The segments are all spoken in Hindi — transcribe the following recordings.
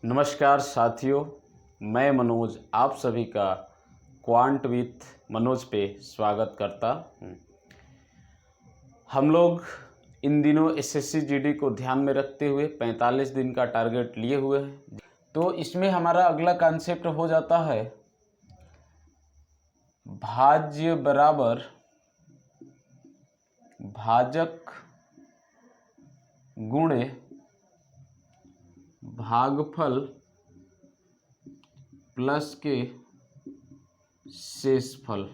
नमस्कार साथियों, मैं मनोज आप सभी का क्वांट विथ मनोज पे स्वागत करता हूँ। हम लोग इन दिनों एसएससी जीडी को ध्यान में रखते हुए 45 दिन का टारगेट लिए हुए हैं। तो इसमें हमारा अगला कॉन्सेप्ट हो जाता है भाज्य बराबर भाजक गुणे भागफल प्लस के शेषफल।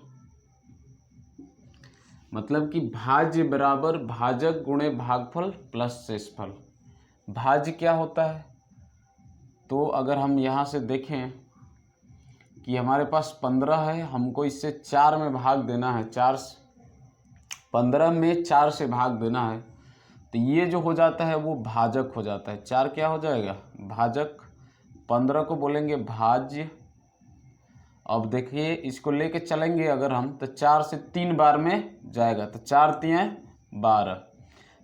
मतलब कि भाज्य बराबर भाजक गुणे भागफल प्लस शेषफल। भाज्य क्या होता है? तो अगर हम यहाँ से देखें कि हमारे पास 15 है, हमको इससे 4 में भाग देना है। 15 में 4 से भाग देना है, तो ये जो हो जाता है वो भाजक हो जाता है। 4 क्या हो जाएगा? भाजक। 15 को बोलेंगे भाज्य। अब देखिए इसको लेके चलेंगे अगर हम, तो 4 से 3 बार में जाएगा, तो 4 3 12।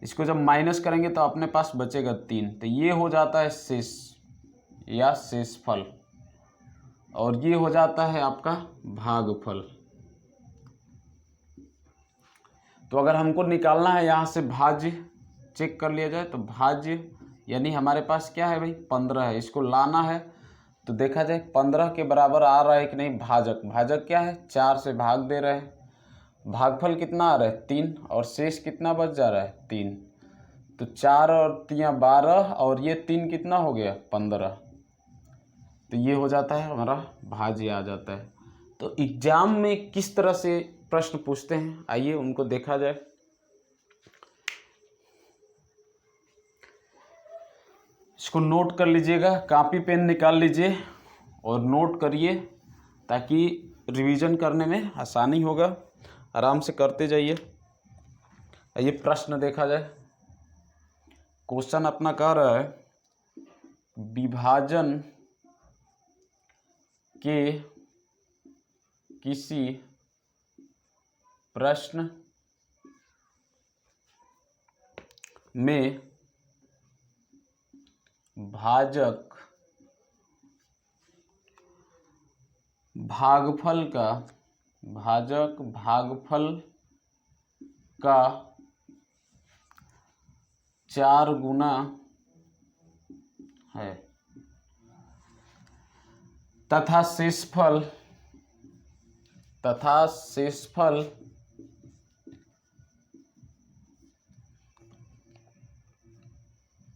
इसको जब माइनस करेंगे तो अपने पास बचेगा 3, तो ये हो जाता है शेष या शेषफल, और ये हो जाता है आपका भागफल। तो अगर हमको निकालना है यहाँ से भाज्य, चेक कर लिया जाए तो भाज्य यानी हमारे पास क्या है भाई? 15 है। इसको लाना है तो देखा जाए 15 के बराबर आ रहा है कि नहीं भाजक। भाजक क्या है? 4 से भाग दे रहे हैं। भागफल कितना आ रहा है? 3, और शेष कितना बच जा रहा है? 3। तो 4 और 3 12, और ये 3 कितना हो गया? 15। तो ये हो जाता है हमारा भाज्य आ जाता है। तो एग्जाम में किस तरह से प्रश्न पूछते हैं, आइए उनको देखा जाए। इसको नोट कर लीजिएगा, कॉपी पेन निकाल लीजिए और नोट करिए ताकि रिवीजन करने में आसानी होगा। आराम से करते जाइए। ये प्रश्न देखा जाए। क्वेश्चन अपना कह रहा है विभाजन के किसी प्रश्न में भाजक भागफल का 4 गुना है तथा शेषफल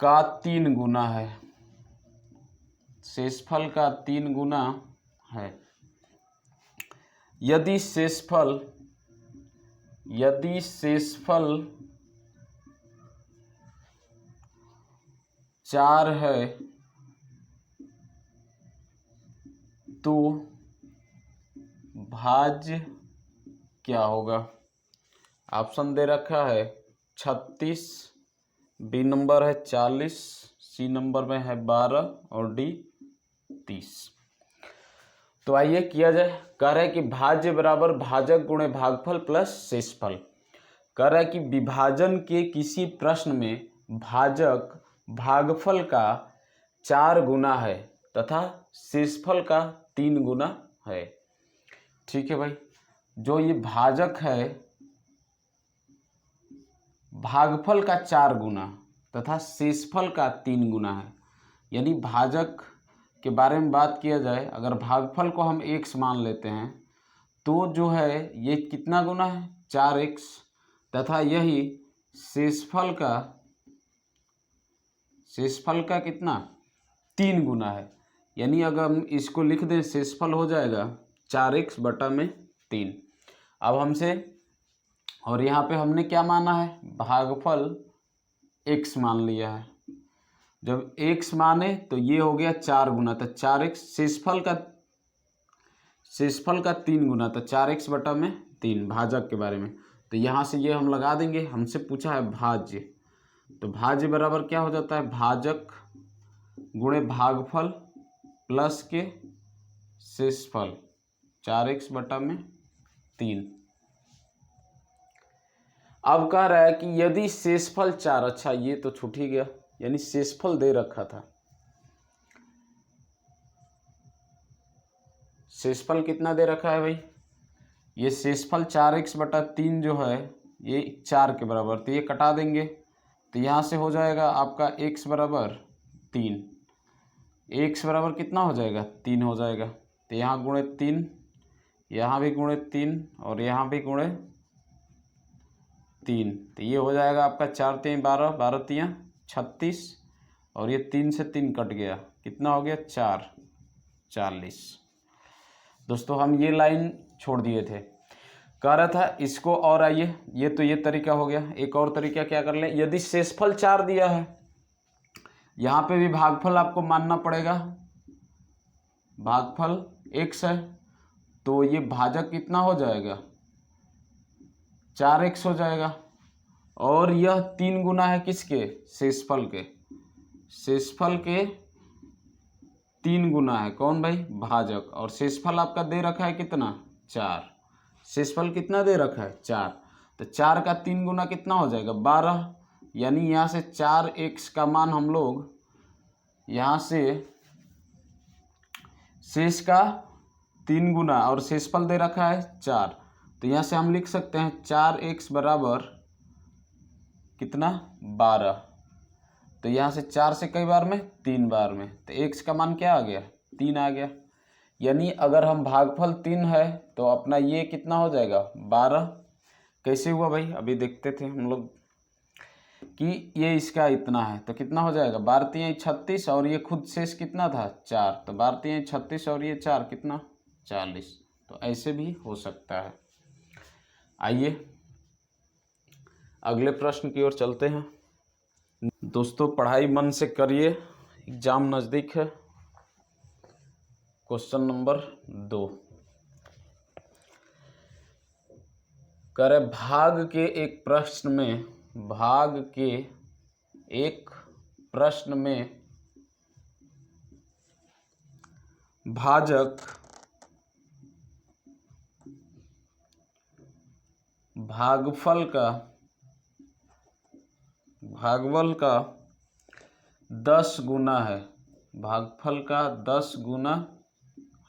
का 3 गुना है। शेषफल का 3 गुना है। यदि शेषफल 4 है तो भाज्य क्या होगा? ऑप्शन दे रखा है 36, बी नंबर है 40, सी नंबर में है 12 और डी 30। तो आइए किया जाए। कह रहा है कि भाज्य बराबर भाजक गुणे भागफल प्लस शेषफल। कह रहा है कि विभाजन के किसी प्रश्न में भाजक भागफल का 4 गुना है तथा शेषफल का 3 गुना है। ठीक है भाई, जो ये भाजक है भागफल का 4 गुना तथा शेषफल का 3 गुना है। यानी भाजक के बारे में बात किया जाए, अगर भागफल को हम x मान लेते हैं तो जो है ये कितना गुना है? 4x, तथा यही शेषफल का कितना? 3 गुना है। यानी अगर हम इसको लिख दें, शेषफल हो जाएगा 4x बटा में 3। अब हमसे, और यहाँ पे हमने क्या माना है? भागफल x मान लिया है। जब x माने तो ये हो गया 4 गुना, तो 4x। शेषफल का 3 गुना, तो 4x बटा में 3 भाजक के बारे में। तो यहाँ से ये हम लगा देंगे। हमसे पूछा है भाज्य, तो भाज्य बराबर क्या हो जाता है? भाजक गुणे भागफल प्लस के शेषफल 4x बटा में 3। अब कह रहा है कि यदि शेषफल 4, अच्छा ये तो छूट ही गया, यानी शेषफल दे रखा था। शेषफल कितना दे रखा है भाई, ये शेषफल 4x/3 जो है ये 4 के बराबर, तो ये कटा देंगे तो यहाँ से हो जाएगा आपका x बराबर 3, x बराबर कितना हो जाएगा 3 हो जाएगा, तो यहाँ गुणे 3, यहाँ भी गुणे 3 और यहाँ भी गुणे 3, तो ये हो जाएगा आपका 4 3 12, 12 3 36 और ये 3 से 3 कट गया, कितना हो गया 4 40। दोस्तों हम ये लाइन छोड़ दिए थे, कह रहा था इसको, और आइए ये तो ये तरीका हो गया। एक और तरीका क्या कर ले, यदि शेषफल 4 दिया है, यहाँ पे भी भागफल आपको मानना पड़ेगा, भागफल x है, तो ये भाजक कितना हो जाएगा 4x हो जाएगा, और यह 3 गुना है किसके, शेषफल के, शेषफल के 3 गुना है कौन भाई, भाजक, और शेषफल आपका दे रखा है कितना 4, शेषफल कितना दे रखा है 4, तो 4 का 3 गुना कितना हो जाएगा 12, यानी यहाँ से 4x का मान हम लोग यहाँ से शेष का 3 गुना और शेषफल दे रखा है 4, तो यहाँ से हम लिख सकते हैं 4x बराबर कितना 12, तो यहाँ से 4 से कई बार में 3 बार में, तो x का मान क्या आ गया 3 आ गया। यानी अगर हम भागफल 3 है तो अपना ये कितना हो जाएगा 12। कैसे हुआ भाई, अभी देखते थे हम लोग कि ये इसका इतना है तो कितना हो जाएगा 12 3 36 और ये खुद शेष कितना था 4, तो 12 3 36 और ये 4 कितना 40, तो ऐसे भी हो सकता है। आइए अगले प्रश्न की ओर चलते हैं। दोस्तों पढ़ाई मन से करिए, एग्जाम नज़दीक है। क्वेश्चन नंबर 2 करे भाग के एक प्रश्न में भाजक भागफल का 10 गुना है, भागफल का 10 गुना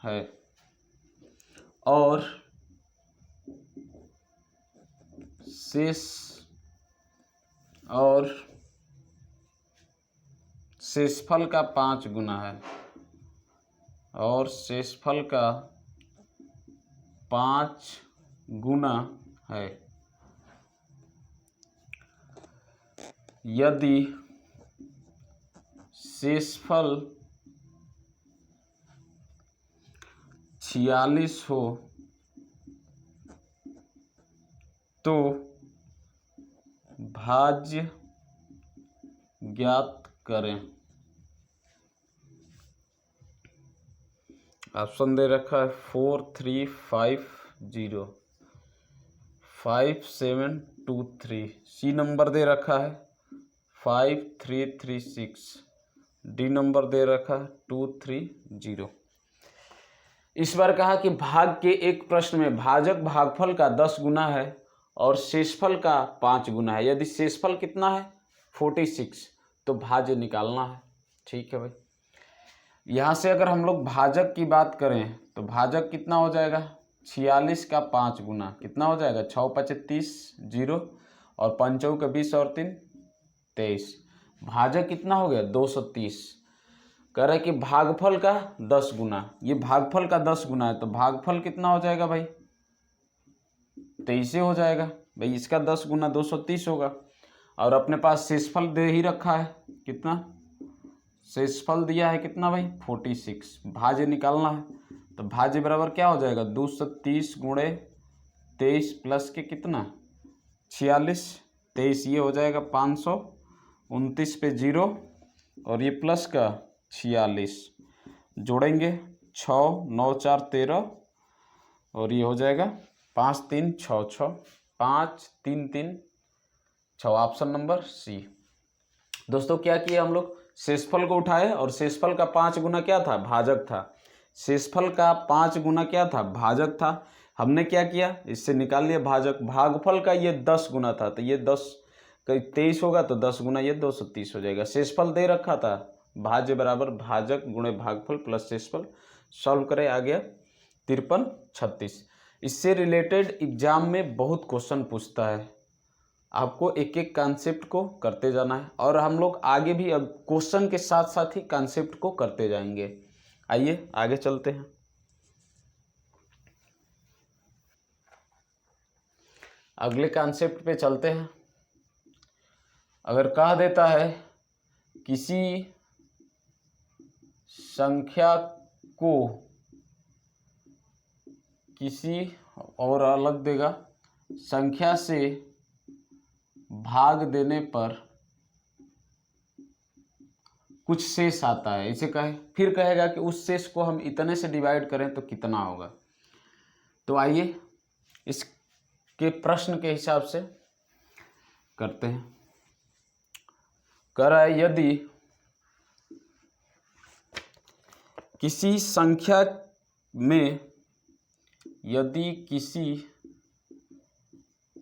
है, और शेषफल का 5 गुना है, और शेषफल का 5 गुना है। यदि शेषफल 46 हो तो भाज्य ज्ञात करें। ऑप्शन दे रखा है 4 3 5 0 5 7 2 3, सी नंबर दे रखा है 5 3 3 6, डी नंबर दे रखा है 2 3 0। इस बार कहा कि भाग के एक प्रश्न में भाजक भागफल का 10 गुना है और शेषफल का 5 गुना है। यदि शेषफल कितना है 46 तो भाज्य निकालना है। ठीक है भाई, यहाँ से अगर हम लोग भाजक की बात करें तो भाजक कितना हो जाएगा 46 का 5 गुना, कितना हो जाएगा 6 5 30 0 और 5 का 20 और 3 23, भाजक कितना हो गया 230। कह रहा है कि भागफल का 10 गुना, ये भागफल का 10 गुना है तो भागफल कितना हो जाएगा भाई 23 हो जाएगा भाई, इसका 10 गुना 230 होगा। और अपने पास शेषफल दे ही रखा है, कितना शेषफल दिया है कितना भाई 46, भाज्य निकालना है तो भाज्य बराबर क्या हो जाएगा 230 गुणे 23 प्लस के कितना 46, 23 ये हो जाएगा 529 पे 0 और ये प्लस का 46, जोड़ेंगे 6 9 4 13 और ये हो जाएगा 5 3 6 6 5 3 3 6, ऑप्शन नंबर सी। दोस्तों क्या किया हम लोग, शेषफल को उठाए और शेषफल का 5 गुना क्या था भाजक था, शेषफल का 5 गुना क्या था भाजक था। हमने क्या किया इससे निकाल लिया भाजक, भागफल का ये 10 गुना था तो ये 10 कहीं 23 होगा तो 10 गुना ये 230 हो जाएगा। शेषफल दे रखा था भाज्य बराबर भाजक गुणे भागफल प्लस शेषफल, सॉल्व करें आ गया 53, 36। इससे रिलेटेड एग्जाम में बहुत क्वेश्चन पूछता है, आपको एक एक कॉन्सेप्ट को करते जाना है और हम लोग आगे भी अब क्वेश्चन के साथ साथ ही कॉन्सेप्ट को करते जाएंगे। आइए आगे चलते हैं। अगले कॉन्सेप्ट पे चलते हैं। अगर कह देता है किसी संख्या को किसी और अलग देगा संख्या से भाग देने पर कुछ शेष आता है, इसे कहे फिर कहेगा कि उस शेष को हम इतने से डिवाइड करें तो कितना होगा। तो आइए इसके प्रश्न के हिसाब से करते हैं। कह रहा है यदि किसी संख्या में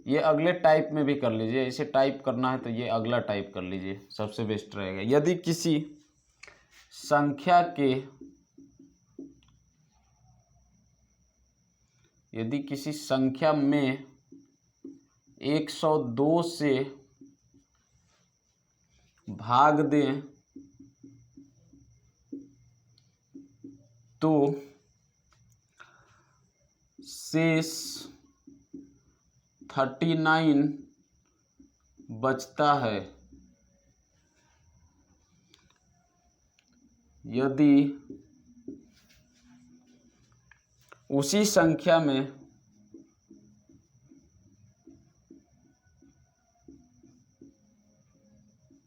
ये अगले टाइप में भी कर लीजिए, इसे टाइप करना है तो ये अगला टाइप कर लीजिए, सबसे बेस्ट रहेगा। यदि किसी संख्या में 102 से भाग दें तो शेष 39 बचता है। यदि उसी संख्या में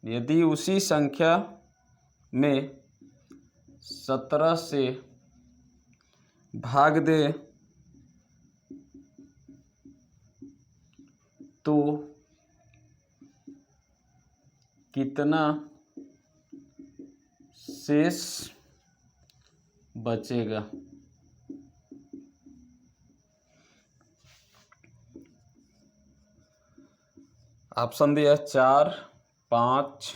यदि उसी संख्या में 17 से भाग दे तो कितना शेष बचेगा। ऑप्शन दिया 4, 5,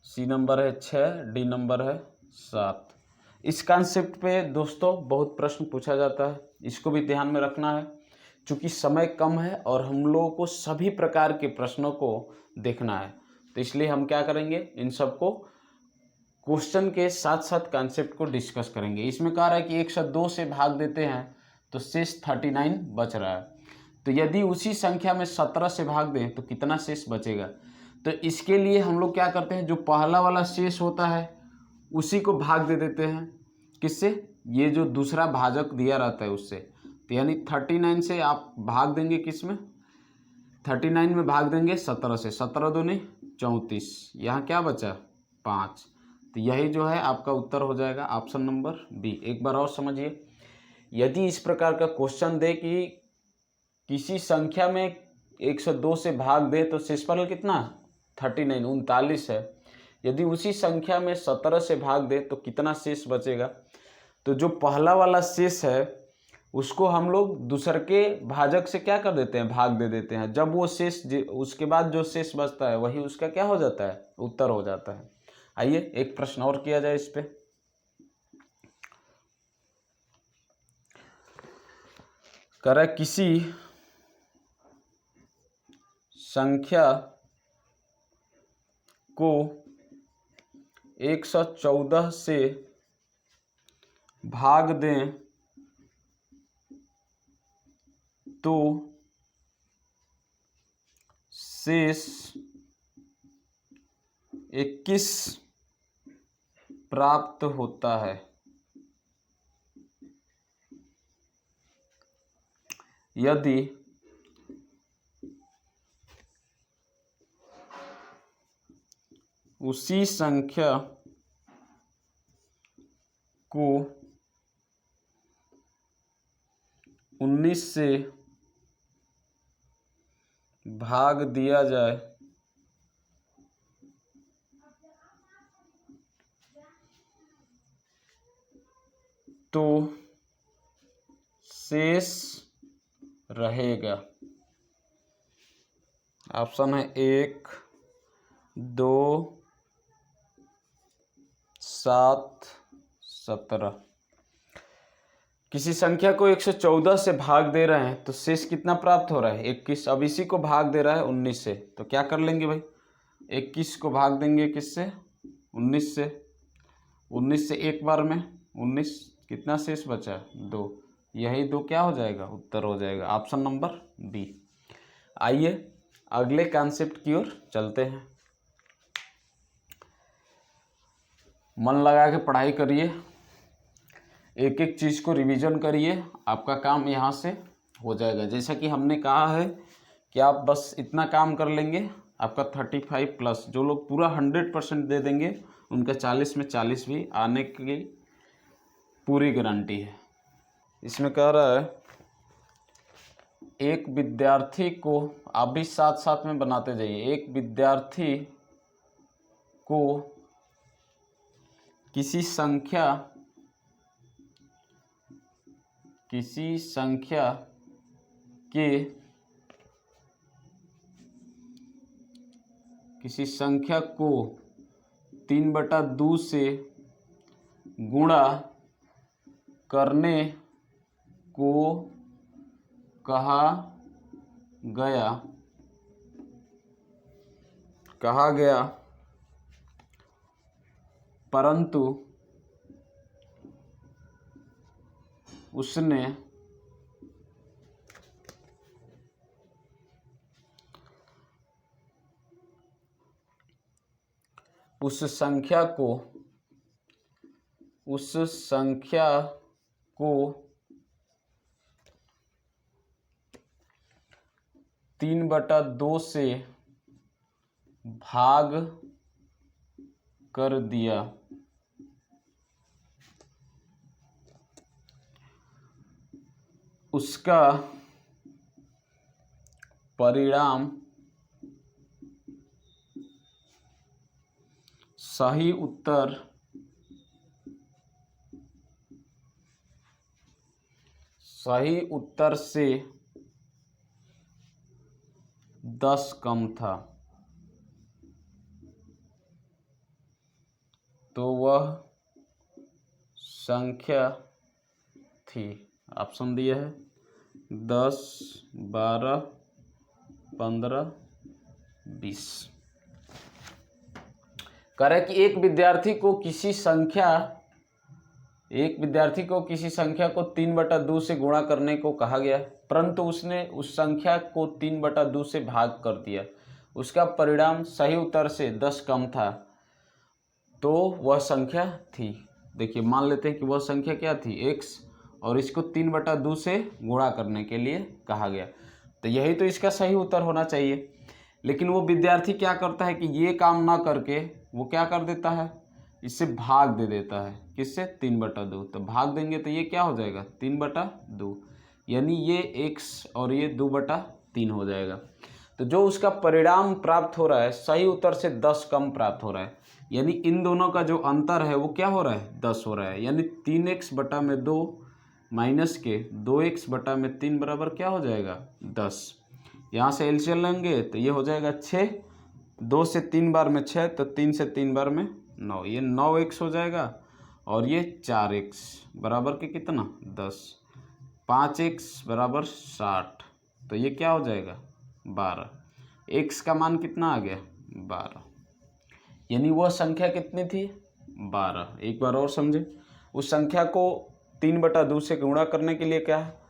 सी नंबर है 6, डी नंबर है 7। इस कॉन्सेप्ट पे दोस्तों बहुत प्रश्न पूछा जाता है, इसको भी ध्यान में रखना है। चूँकि समय कम है और हम लोगों को सभी प्रकार के प्रश्नों को देखना है, तो इसलिए हम क्या करेंगे, इन सबको क्वेश्चन के साथ साथ कॉन्सेप्ट को डिस्कस करेंगे। इसमें कह रहा है कि 102 से भाग देते हैं तो शेष 39 बच रहा है। तो यदि उसी संख्या में 17 से भाग दें तो कितना शेष बचेगा। तो इसके लिए हम लोग क्या करते हैं, जो पहला वाला शेष होता है उसी को भाग दे देते हैं। किससे? ये जो दूसरा भाजक दिया रहता है उससे। तो यानी 39 से आप भाग देंगे, किस में 39 में भाग देंगे 17 से, 17 दूनी 34, यहाँ क्या बचा 5। तो यही जो है आपका उत्तर हो जाएगा ऑप्शन नंबर बी। एक बार और समझिए, यदि इस प्रकार का क्वेश्चन दे कि किसी संख्या में 102 से भाग दे तो शेषफल कितना 39 39 है। यदि उसी संख्या में 17 से भाग दे तो कितना शेष बचेगा। तो जो पहला वाला शेष है उसको हम लोग दूसरे के भाजक से क्या कर देते हैं, भाग दे देते हैं। जब वो शेष, उसके बाद जो शेष बचता है वही उसका क्या हो जाता है, उत्तर हो जाता है। आइए एक प्रश्न और किया जाए इस पे। कह रहा है किसी संख्या को 114 से भाग दें तो शेष 21 प्राप्त होता है। यदि उसी संख्या को 19 से भाग दिया जाए तो शेष रहेगा। ऑप्शन है 1, 2, 7, 17। किसी संख्या को 114 से भाग दे रहे हैं तो शेष कितना प्राप्त हो रहा है? 21। अब इसी को भाग दे रहा है 19 से, तो क्या कर लेंगे भाई? 21 को भाग देंगे किससे? 19 से। 19 से एक बार में 19, कितना शेष बचा? 2। यही 2 क्या हो जाएगा? उत्तर हो जाएगा ऑप्शन नंबर बी। आइए अगले कॉन्सेप्ट की ओर चलते हैं। मन लगा के पढ़ाई करिए, एक एक चीज़ को रिवीजन करिए, आपका काम यहाँ से हो जाएगा। जैसा कि हमने कहा है कि आप बस इतना काम कर लेंगे, आपका 35 प्लस, जो लोग पूरा 100% दे देंगे उनका 40 में 40 भी आने की पूरी गारंटी है। इसमें कह रहा है एक विद्यार्थी को, आप भी साथ साथ में बनाते जाइए, एक विद्यार्थी को किसी संख्या को 3/2 से गुणा करने को कहा गया परंतु उसने उस संख्या को 3/2 से भाग कर दिया। उसका परिणाम सही उत्तर से 10 कम था, तो वह संख्या थी। ऑप्शन दिया है 10, 12, 15, 20। कह रहा है कि एक विद्यार्थी को किसी संख्या को 3/2 से गुणा करने को कहा गया, परंतु उसने उस संख्या को 3/2 से भाग कर दिया। उसका परिणाम सही उत्तर से 10 कम था, तो वह संख्या थी। देखिए मान लेते हैं कि वह संख्या क्या थी? x, और इसको 3/2 से गुणा करने के लिए कहा गया, तो यही तो इसका सही उत्तर होना चाहिए। लेकिन वो विद्यार्थी क्या करता है कि ये काम ना करके वो क्या कर देता है? इससे भाग दे देता है। किससे? 3/2। तो भाग देंगे तो ये क्या हो जाएगा? 3/2, यानी ये x और ये 2/3 हो जाएगा। तो जो उसका परिणाम प्राप्त हो रहा है सही उत्तर से 10 कम प्राप्त हो रहा है, यानी इन दोनों का जो अंतर है वो क्या हो रहा है? 10 हो रहा है। यानी 3x/2 माइनस के 2x/3 बराबर क्या हो जाएगा? 10। यहाँ से एलसीएम लेंगे तो ये हो जाएगा 6, 2 से 3 बार में 6, तो 3 से 3 बार में 9, ये 9x हो जाएगा। और ये 4x बराबर के कितना? 10। 5x बराबर 60, तो ये क्या हो जाएगा? 12। x का मान कितना आ गया? 12। यानी वह संख्या कितनी थी? 12। एक बार और समझे, उस संख्या को 3/2 से गुणा करने के लिए क्या है,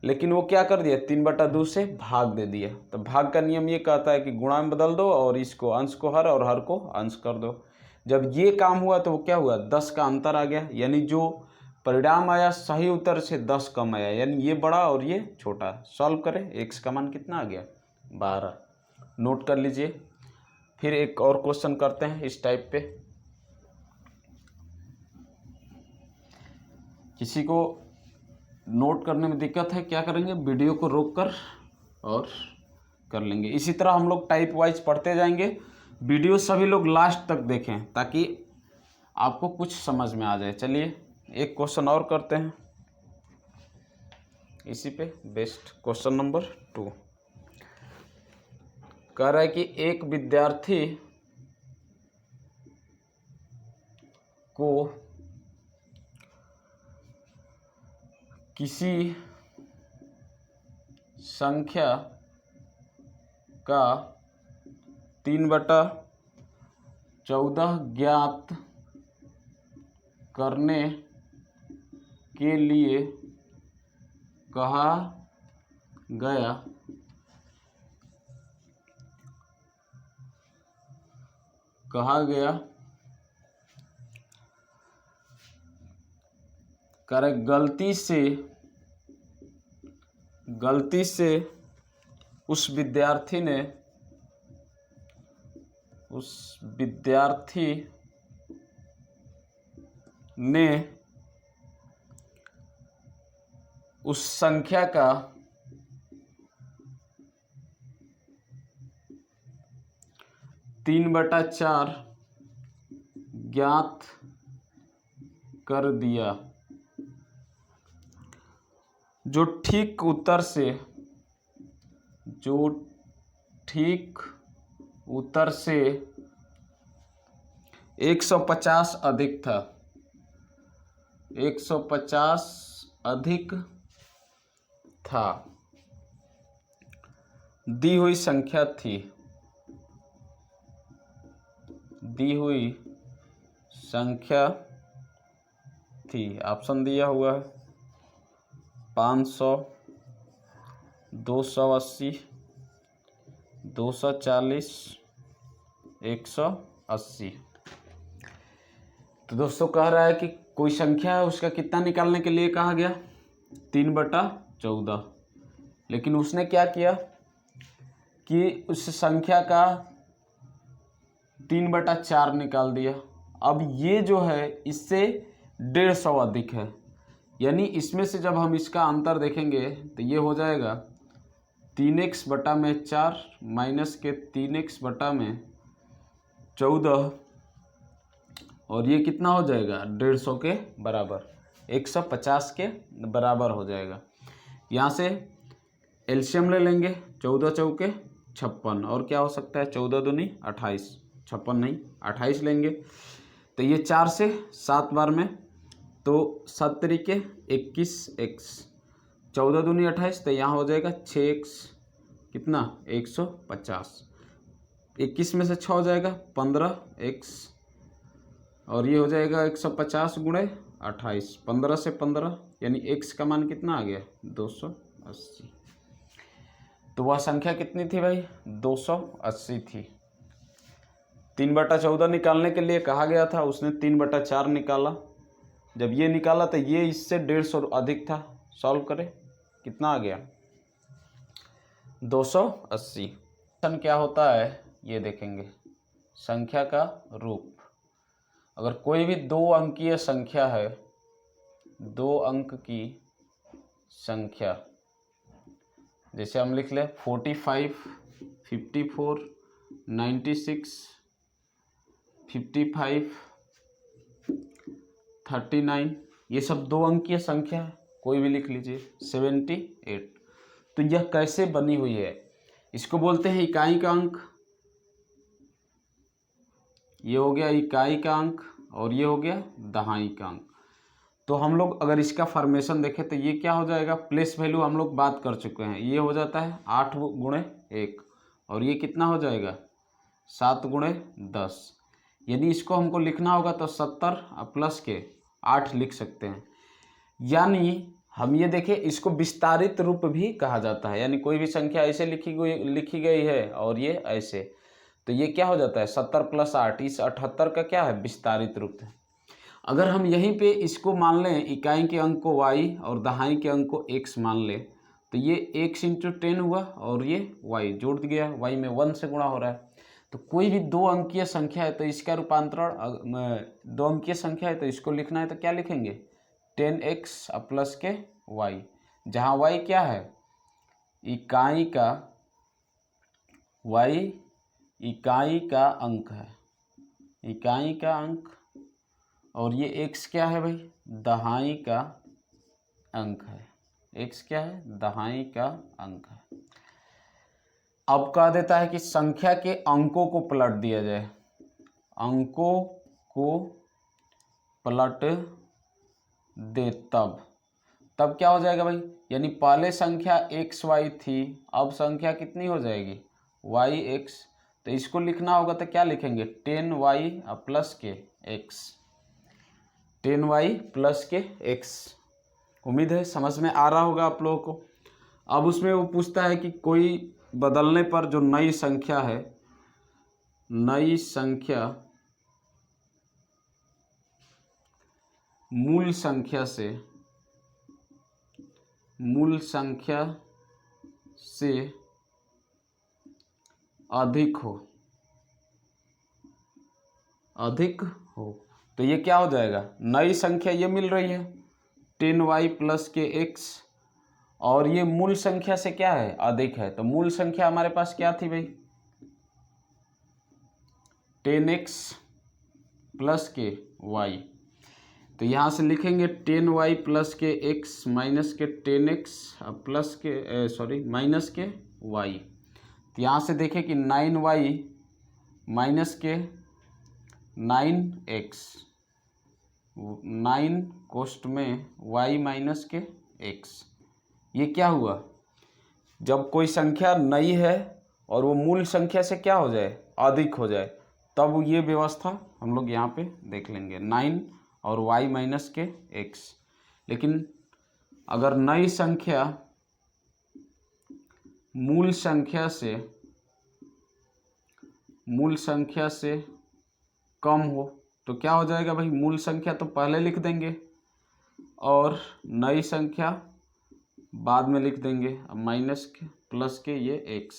लेकिन वो क्या कर दिया? 3/2 से भाग दे दिया। तो भाग का नियम ये कहता है कि गुणा में बदल दो और इसको अंश को हर और हर को अंश कर दो। जब ये काम हुआ तो वो क्या हुआ? 10 का अंतर आ गया, यानी जो परिणाम आया सही उत्तर से 10 कम आया, यानी ये बड़ा और ये छोटा। सॉल्व करें, x का मान कितना आ गया? 12। नोट कर लीजिए। फिर एक और क्वेश्चन करते हैं इस टाइप पे। किसी को नोट करने में दिक्कत है, क्या करेंगे? वीडियो को रोककर और कर लेंगे। इसी तरह हम लोग टाइप वाइज पढ़ते जाएंगे। वीडियो सभी लोग लास्ट तक देखें ताकि आपको कुछ समझ में आ जाए। चलिए एक क्वेश्चन और करते हैं इसी पे बेस्ट। क्वेश्चन नंबर 2 कह रहा है कि एक विद्यार्थी को किसी संख्या का 3/14 ज्ञात करने के लिए कहा गया करे गलती से उस विद्यार्थी ने उस संख्या का 3/4 ज्ञात कर दिया। जो ठीक उत्तर से 150 अधिक था, 150 अधिक था, दी हुई संख्या थी। ऑप्शन दिया हुआ है 500, 280, 240, 180। तो दोस्तों कह रहा है कि कोई संख्या है, उसका कितना निकालने के लिए कहा गया 3/14। लेकिन उसने क्या किया कि उस संख्या का 3/4 निकाल दिया। अब ये जो है इससे 150 अधिक है, यानी इसमें से जब हम इसका अंतर देखेंगे तो ये हो जाएगा 3x/4 माइनस के 3x/14, और ये कितना हो जाएगा 150 के बराबर, 150 के बराबर हो जाएगा। यहाँ से एलसीएम ले लेंगे, 14 चौके 56, और क्या हो सकता है 14 दूनी 28, 56 नहीं 28 लेंगे। तो ये 4 से 7 बार में, तो 7 तरीके 21x, 14 दूनी 28, तो यहाँ हो जाएगा 6x कितना 150, 21 में से 6 हो जाएगा 15x, और ये हो जाएगा 150 गुणे 28, 15 से 15, यानी x का मान कितना आ गया 280। तो वह संख्या कितनी थी भाई 280 थी। 3/14 निकालने के लिए कहा गया था, उसने 3/4 निकाला। जब ये निकाला तो ये इससे 150 अधिक था। सॉल्व करें, कितना आ गया 280। क्या होता है ये देखेंगे, संख्या का रूप। अगर कोई भी 2 अंकीय संख्या है, 2 अंक की संख्या, जैसे हम लिख लें 45, 54, 96, 55, 39, ये सब 2 अंकीय संख्या है, कोई भी लिख लीजिए। 78, तो यह कैसे बनी हुई है, इसको बोलते हैं इकाई का अंक। ये हो गया इकाई का अंक, और ये हो गया दहाई का अंक। तो हम लोग अगर इसका फॉर्मेशन देखें तो ये क्या हो जाएगा, प्लेस वैल्यू हम लोग बात कर चुके हैं। ये हो जाता है 8 गुणे 1, और ये कितना हो जाएगा 7 गुणे 10, यानी इसको हमको लिखना होगा तो 70 प्लस के 8 लिख सकते हैं। यानी हम ये देखें, इसको विस्तारित रूप भी कहा जाता है, यानी कोई भी संख्या ऐसे लिखी गई है और ये ऐसे, तो ये क्या हो जाता है 70 + 8, इस 78 का क्या है विस्तारित रूप है। अगर हम यहीं पे इसको मान लें, इकाई के अंक को y और दहाई के अंक को x मान लें, तो ये x × 10 हुआ, और ये y जोड़ गया, y में 1 से गुणा हो रहा है। तो कोई भी 2 अंकीय संख्या है तो इसका रूपांतरण, 2 अंकीय संख्या है तो इसको लिखना है तो क्या लिखेंगे 10x प्लस के y, जहाँ y क्या है इकाई का, y इकाई का अंक है, इकाई का अंक, और ये x क्या है भाई दहाई का अंक है, x क्या है दहाई का अंक है। अब कह देता है कि संख्या के अंकों को पलट दिया जाए, अंकों को पलट दे तब। तब क्या हो जाएगा भाई, यानी पहले संख्या एक्स वाई थी, अब संख्या कितनी हो जाएगी वाई एक्स। तो इसको लिखना होगा तो क्या लिखेंगे 10y प्लस के एक्स, 10y प्लस के एक्स। उम्मीद है समझ में आ रहा होगा आप लोगों को। अब उसमें वो पूछता है कि कोई बदलने पर जो नई संख्या है, नई संख्या मूल संख्या से अधिक हो तो ये क्या हो जाएगा, नई संख्या ये मिल रही है 10y प्लस के एक्स, और ये मूल संख्या से क्या है अधिक है। तो मूल संख्या हमारे पास क्या थी भाई 10x प्लस के y। तो यहाँ से लिखेंगे 10y प्लस के x माइनस के 10x प्लस के माइनस के y। तो यहाँ से देखें कि 9y माइनस के 9x, 9 कोष्ठ में y माइनस के x। ये क्या हुआ, जब कोई संख्या नई है और वो मूल संख्या से क्या हो जाए अधिक हो जाए, तब ये व्यवस्था हम लोग यहाँ पे देख लेंगे 9 और y माइनस के x। लेकिन अगर नई संख्या मूल संख्या से कम हो तो क्या हो जाएगा भाई, मूल संख्या तो पहले लिख देंगे और नई संख्या बाद में लिख देंगे। अब माइनस के प्लस के ये x,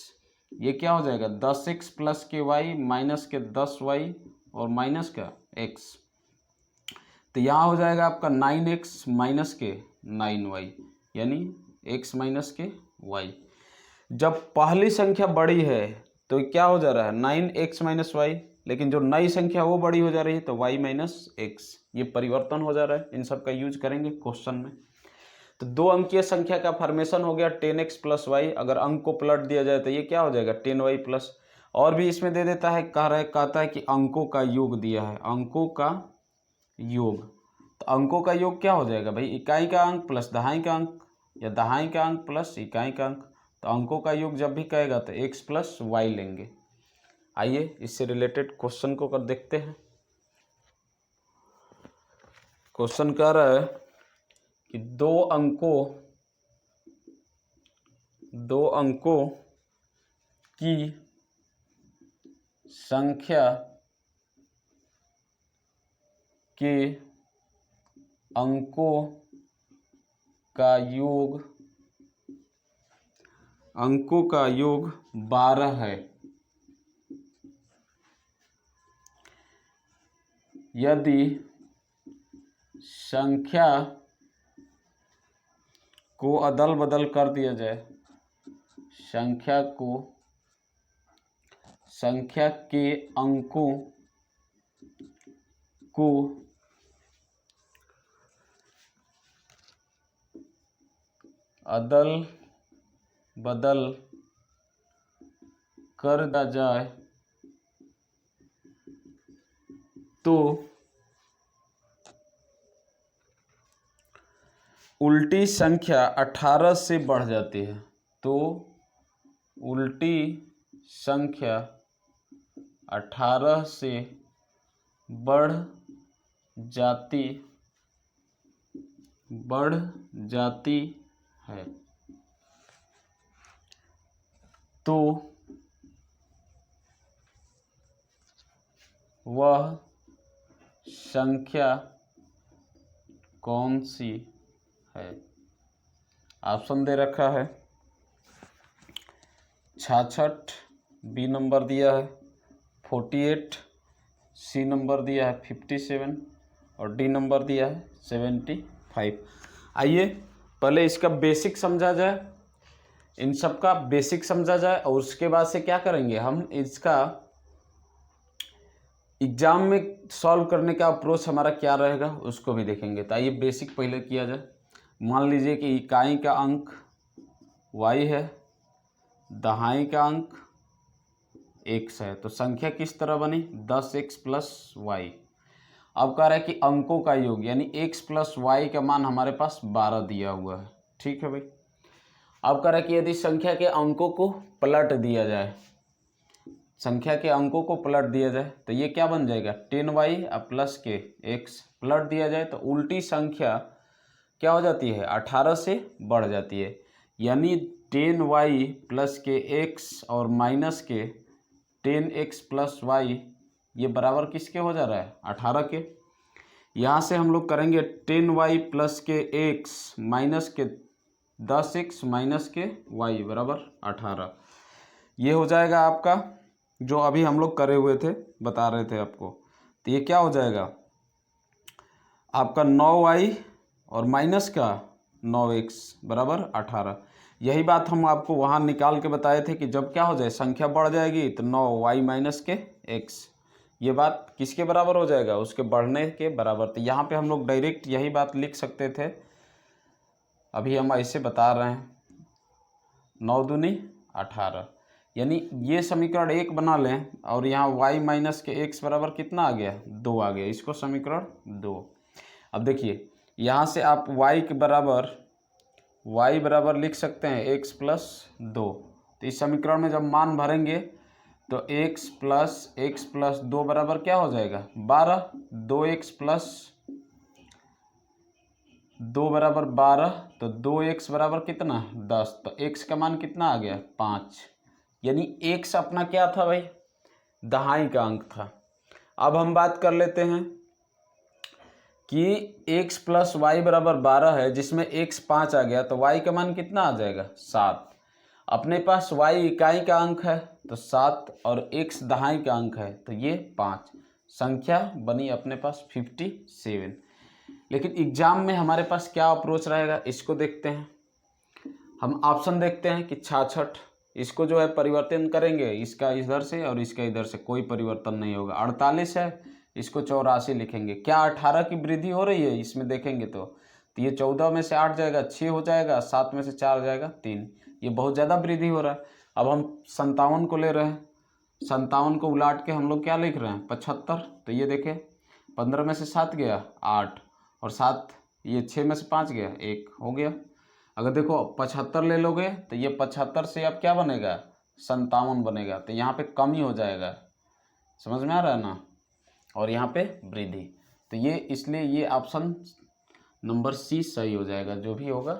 ये क्या हो जाएगा 10x प्लस के y माइनस के 10y और माइनस का x। तो यहाँ हो जाएगा आपका 9x माइनस के 9y, यानी x माइनस के y। जब पहली संख्या बड़ी है तो क्या हो जा रहा है 9x माइनस y, लेकिन जो नई संख्या वो बड़ी हो जा रही है तो y माइनस x, ये परिवर्तन हो जा रहा है। इन सब का यूज करेंगे क्वेश्चन में। तो 2 अंकीय संख्या का फॉर्मेशन हो गया 10x प्लस वाई। अगर अंक को पलट दिया जाए तो ये क्या हो जाएगा 10y प्लस, और भी इसमें दे देता है, कहता है कि अंकों का योग दिया है, अंकों का योग। तो अंकों का योग क्या हो जाएगा भाई, इकाई का अंक प्लस दहाई का अंक, या दहाई का अंक प्लस इकाई का अंक। तो अंकों का योग जब भी कहेगा तो x प्लस वाई लेंगे। आइए इससे रिलेटेड क्वेश्चन को कर देखते हैं। क्वेश्चन कह रहा है कि दो अंकों की संख्या के अंकों का योग 12 है। यदि संख्या को अदल बदल कर दिया जाए, संख्या के अंकों को अदल बदल कर दिया जाए तो उल्टी संख्या 18 से बढ़ जाती है। तो उल्टी संख्या 18 से बढ़ जाती है तो वह संख्या कौन सी है। ऑप्शन दे रखा है 66, बी नंबर दिया है 48, सी नंबर दिया है 57 और डी नंबर दिया है 75। आइए पहले इसका बेसिक समझा जाए, इन सब का बेसिक समझा जाए, और उसके बाद से क्या करेंगे हम इसका एग्जाम में सॉल्व करने का अप्रोच हमारा क्या रहेगा उसको भी देखेंगे। तो आइए बेसिक पहले किया जाए। मान लीजिए कि इकाई का अंक y है, दहाई का अंक x है, तो संख्या किस तरह बनी 10x प्लस वाई। अब कह रहा है कि अंकों का योग यानी x प्लस वाई का मान हमारे पास 12 दिया हुआ है। ठीक है भाई। अब कह रहा है कि यदि संख्या के अंकों को पलट दिया जाए, संख्या के अंकों को पलट दिया जाए तो ये क्या बन जाएगा 10y प्लस के x। पलट दिया जाए तो उल्टी संख्या क्या हो जाती है 18 से बढ़ जाती है, यानी 10y प्लस के x और माइनस के 10x प्लस y ये बराबर किसके हो जा रहा है 18 के। यहाँ से हम लोग करेंगे 10y प्लस के x माइनस के 10x माइनस के y बराबर 18। ये हो जाएगा आपका जो अभी हम लोग करे हुए थे, बता रहे थे आपको। तो ये क्या हो जाएगा आपका 9y और माइनस का 9x बराबर 18। यही बात हम आपको वहाँ निकाल के बताए थे कि जब क्या हो जाए संख्या बढ़ जाएगी तो 9y माइनस के x, ये बात किसके बराबर हो जाएगा उसके बढ़ने के बराबर। तो यहाँ पे हम लोग डायरेक्ट यही बात लिख सकते थे, अभी हम ऐसे बता रहे हैं 9 दूनी 18, यानी ये समीकरण 1 बना लें और यहाँ y माइनस के x बराबर कितना आ गया 2 आ गया, इसको समीकरण 2। अब देखिए यहाँ से आप y बराबर लिख सकते हैं x प्लस 2। तो इस समीकरण में जब मान भरेंगे तो x प्लस 2 बराबर क्या हो जाएगा 12, 2x प्लस 2 बराबर 12, तो 2x बराबर कितना 10, तो x का मान कितना आ गया 5, यानी x अपना क्या था भाई दहाई का अंक था। अब हम बात कर लेते हैं कि x प्लस वाई बराबर 12 है, जिसमें x 5 आ गया तो y का मान कितना आ जाएगा 7। अपने पास y इकाई का अंक है तो 7 और x दहाई का अंक है तो ये 5, संख्या बनी अपने पास 57। लेकिन एग्जाम में हमारे पास क्या अप्रोच रहेगा इसको देखते हैं। हम ऑप्शन देखते हैं कि 66, इसको जो है परिवर्तन करेंगे, इसका इधर से और इसका इधर से, कोई परिवर्तन नहीं होगा। 48 है, इसको 84 लिखेंगे। क्या 18 की वृद्धि हो रही है इसमें देखेंगे तो ये 14 में से 8 जाएगा 6 हो जाएगा, 7 में से 4 जाएगा 3, ये बहुत ज़्यादा वृद्धि हो रहा है। अब हम 57 को ले रहे हैं, 57 को उलाट के हम लोग क्या लिख रहे हैं 75। तो ये देखें 15 में से 7 गया 8 और 7, ये 6 में से 5 गया 1 हो गया। अगर देखो 75 ले लोगे तो ये 75 से अब क्या बनेगा 57 बनेगा, तो यहाँ पे कमी हो जाएगा, समझ में आ रहा है ना, और यहाँ पे वृद्धि। तो ये इसलिए ये ऑप्शन नंबर सी सही हो जाएगा जो भी होगा।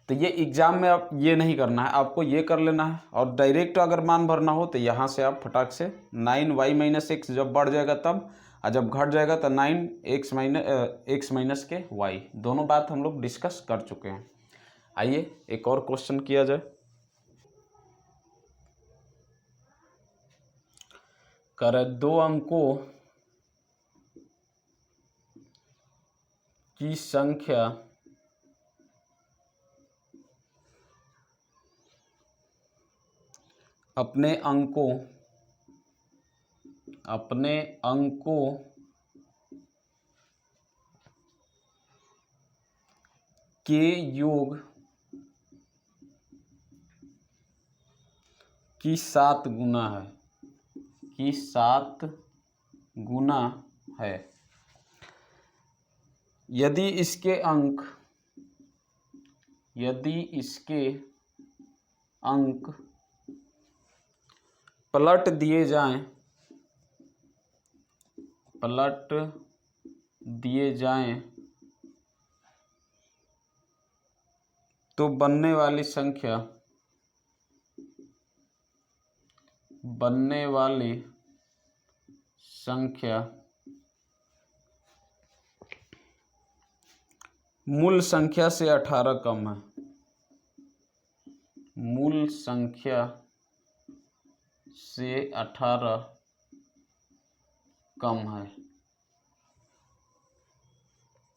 तो ये एग्जाम में आप ये नहीं करना है, आपको ये कर लेना है। और डायरेक्ट अगर मान भरना हो तो यहाँ से आप फटाक से 9y माइनस एक्स जब बढ़ जाएगा तब, और जब घट जाएगा तो 9x माइनस के y, दोनों बात हम लोग डिस्कस कर चुके हैं। आइए एक और क्वेश्चन किया जाए। कर 2 अंकों की संख्या अपने अंकों के योग की 7 गुना है, यदि इसके अंक पलट दिए जाएं तो बनने वाली संख्या मूल संख्या से 18 कम है। मूल संख्या से 18 कम है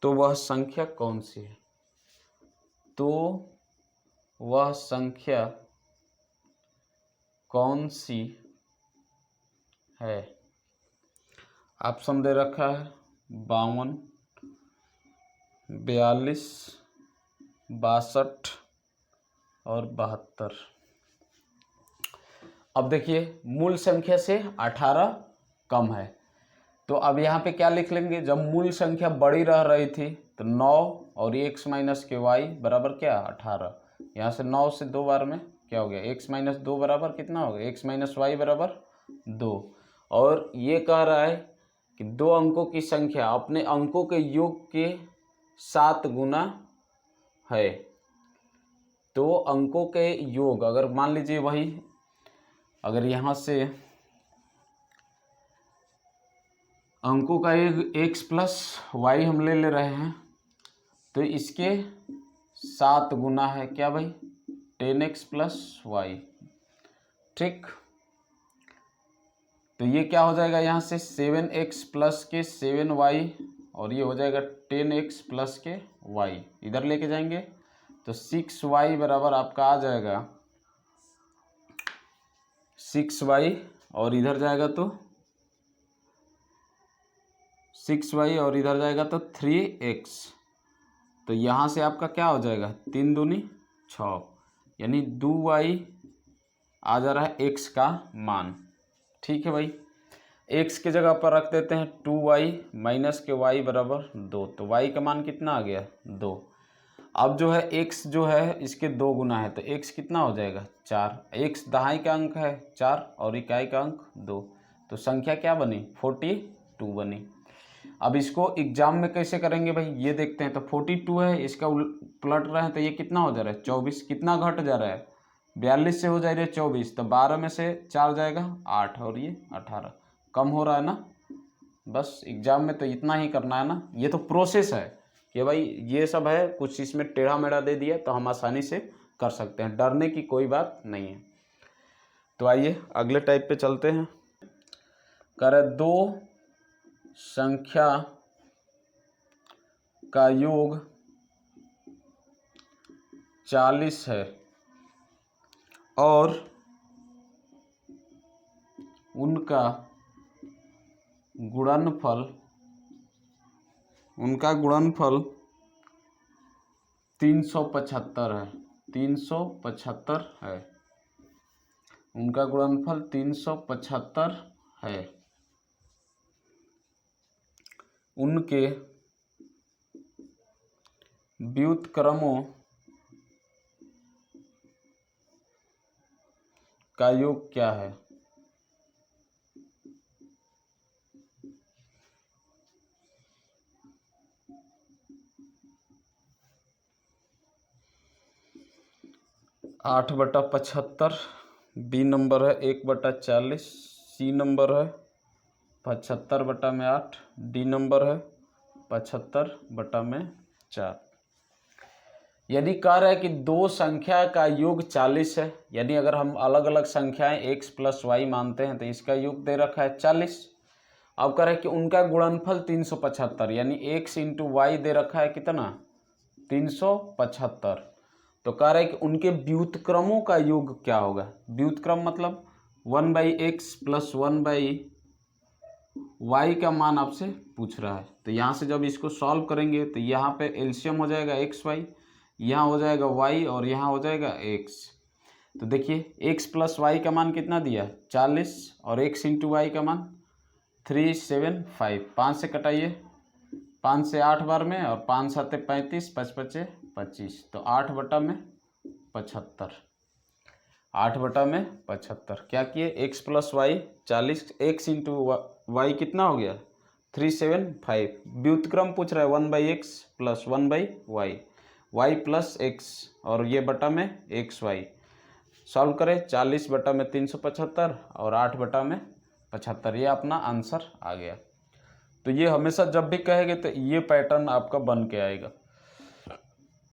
तो वह संख्या कौन सी है? तो वह संख्या कौन सी है? ऑप्शन दे रखा है 52, 42, 62 और 72। अब देखिए मूल संख्या से 18 कम है तो अब यहाँ पे क्या लिख लेंगे, जब मूल संख्या बड़ी रह रही थी तो 9 और x माइनस के y बराबर क्या 18। यहाँ से 9 से 2 बार में क्या हो गया, x माइनस 2 बराबर कितना हो गया, x माइनस वाई बराबर 2। और ये कह रहा है कि दो अंकों की संख्या अपने अंकों के योग के 7 गुना है। तो अंकों के योग अगर मान लीजिए वही, अगर यहाँ से अंकों का एक x प्लस वाई हम ले रहे हैं तो इसके 7 गुना है क्या भाई, 10x प्लस वाई। ठीक, तो ये क्या हो जाएगा, यहाँ से 7x प्लस के 7y और ये हो जाएगा 10x प्लस के y, इधर लेके जाएंगे तो 6y बराबर आपका आ जाएगा 6y और इधर जाएगा तो 6y और इधर जाएगा तो 3x। तो यहाँ से आपका क्या हो जाएगा, 3 दूनी 6, यानी 2y आ जा रहा है x का मान। ठीक है भाई, x के जगह पर रख देते हैं 2y माइनस के y बराबर 2, तो y का मान कितना आ गया 2। अब जो है x जो है इसके 2 गुना है तो x कितना हो जाएगा 4, x दहाई का अंक है 4 और इकाई का अंक 2, तो संख्या क्या बनी 42 बनी। अब इसको एग्जाम में कैसे करेंगे भाई, ये देखते हैं। तो 42 है, इसका पलट रहे हैं तो ये कितना हो जा रहा है 24, कितना घट जा रहा है 42 से हो जा रही है 24, तो 12 में से 4 जाएगा 8 और ये 18, कम हो रहा है ना। बस एग्जाम में तो इतना ही करना है ना, ये तो प्रोसेस है कि भाई ये सब है, कुछ इसमें टेढ़ा मेढ़ा दे दिया तो हम आसानी से कर सकते हैं, डरने की कोई बात नहीं है। तो आइए अगले टाइप पे चलते हैं। करे दो संख्या का योग 40 है और उनका गुणनफल 375 है, 375 है, उनका गुणनफल 375 है। उनके व्युत्क्रमों का योग क्या है। आठ बटा 75 बी नंबर है, 1/40 सी नंबर है, 75/8 डी नंबर है, 75/4। यदि कह रहा है कि दो संख्या का योग 40 है, यानी अगर हम अलग अलग संख्याएं x प्लस वाई मानते हैं तो इसका योग दे रखा है 40। अब कह रहा है कि उनका गुणनफल 375, यानी x इंटू वाई दे रखा है कितना 375। तो कह रहा है कि उनके व्युत्क्रमों का योग क्या होगा। व्युत्क्रम मतलब 1/x प्लस 1/y का मान आपसे पूछ रहा है। तो यहाँ से जब इसको सॉल्व करेंगे तो यहाँ पे एलसीएम हो जाएगा xy, यहाँ हो जाएगा y और यहाँ हो जाएगा x। तो देखिए x प्लस वाई का मान कितना दिया 40 और x इंटू वाई का मान 375। 5 से कटाइए, 5 से 8 बार में और 5 7 35, 5 5 25, तो 8/75, 8/75 क्या किए x plus y 40, x into y कितना हो गया 375। व्युत्क्रम पूछ रहा है 1/x plus 1/y, y plus x और ये बटा में xy। सॉल्व करें 40/375 और 8/75, ये अपना आंसर आ गया। तो ये हमेशा जब भी कहेंगे तो ये पैटर्न आपका बन के आएगा।